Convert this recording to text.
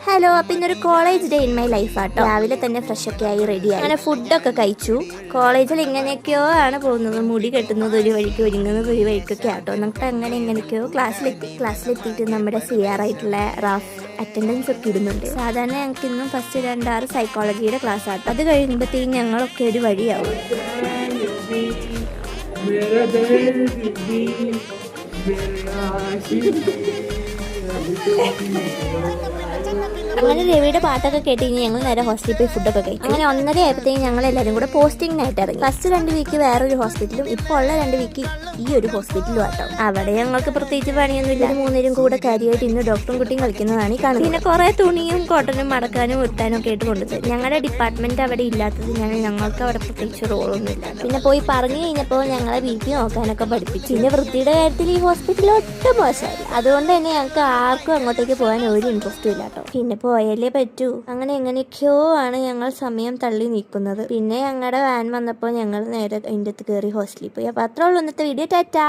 Hello, അപ്പം ഇന്നൊരു college day in my life ആട്ടോ. രാവിലെ തന്നെ ഫ്രഷ് ഒക്കെ ആയി റെഡിയായി. അങ്ങനെ ഫുഡൊക്കെ കഴിച്ചു. കോളേജിൽ ഇങ്ങനെയൊക്കെയോ ആണ് പോകുന്നത്. മുടി കെട്ടുന്നത് ഒരു വഴിക്ക്, ഒരുങ്ങുന്നത് ഒരു വഴിക്കൊക്കെ ആട്ടോ. എന്നിട്ട് അങ്ങനെ എങ്ങനെയൊക്കെയോ ക്ലാസ്സിലെത്തിയിട്ട് നമ്മുടെ CR ആയിട്ടുള്ള റാഫ് അറ്റൻഡൻസ് ഒക്കെ ഇടുന്നുണ്ട്. സാധാരണ ഞങ്ങൾക്ക് ഇന്നും ഫസ്റ്റ് 2 സൈക്കോളജിയുടെ ക്ലാസ് ആട്ടോ. അത് കഴിയുമ്പോഴത്തേക്കും ഞങ്ങളൊക്കെ ഒരു വഴിയാവും. അങ്ങനെ രവിയുടെ പാട്ടൊക്കെ കേട്ട് കഴിഞ്ഞ് ഞങ്ങൾ നേരെ ഹോസ്പിറ്റലിൽ പോയി ഫുഡൊക്കെ കഴിച്ചു. അങ്ങനെ 1:30 ആയപ്പോഴത്തേക്കും ഞങ്ങൾ എല്ലാവരും കൂടെ പോസ്റ്റിംഗിനായിട്ട് ഇറങ്ങി. ഫസ്റ്റ് 2 വീക്ക് വേറൊരു ഹോസ്പിറ്റലും ഇപ്പോൾ ഉള്ള 2 വീക്ക് ഈ ഒരു ഹോസ്പിറ്റലും ആട്ടോ. അവിടെ ഞങ്ങൾക്ക് പ്രത്യേകിച്ച് പണിയൊന്നുമില്ല. 3 കൂടെ കാര്യമായിട്ട് ഇന്ന് ഡോക്ടറും കുട്ടിയും കളിക്കുന്നതാണ് ഈ കാണുന്നത്. പിന്നെ കുറെ തുണിയും കോട്ടനും മടക്കാനും ഉരുട്ടാനും ഒക്കെ ആയിട്ട് കൊണ്ടുതരും. ഞങ്ങളുടെ ഡിപ്പാർട്ട്മെന്റ് അവിടെ ഇല്ലാത്തത് ഞങ്ങൾക്ക് അവിടെ പ്രത്യേകിച്ച് റോളൊന്നും ഇല്ല. പിന്നെ പോയി പറഞ്ഞു കഴിഞ്ഞപ്പോൾ ഞങ്ങളെ BP നോക്കാനൊക്കെ പഠിപ്പിച്ചു. പിന്നെ വൃത്തിയുടെ കാര്യത്തിൽ ഈ ഹോസ്പിറ്റൽ ഒട്ടും മോശമായില്ല. അതുകൊണ്ട് തന്നെ ഞങ്ങൾക്ക് ആർക്കും അങ്ങോട്ടേക്ക് പോകാൻ ഒരു ഇൻട്രസ്റ്റും ഇല്ല കേട്ടോ. പിന്നെ പോയാലേ പറ്റൂ. അങ്ങനെ എങ്ങനെയൊക്കെയോ ആണ് ഞങ്ങൾ സമയം തള്ളി നീക്കുന്നത്. പിന്നെ ഞങ്ങളുടെ വാൻ വന്നപ്പോൾ ഞങ്ങൾ നേരെ അതിൻ്റെ അടുത്ത് കയറി ഹോസ്റ്റലിൽ പോയി. അപ്പോൾ അത്രേ ഉള്ളൂ ഇന്നത്തെ വീഡിയോ. ടാറ്റാ.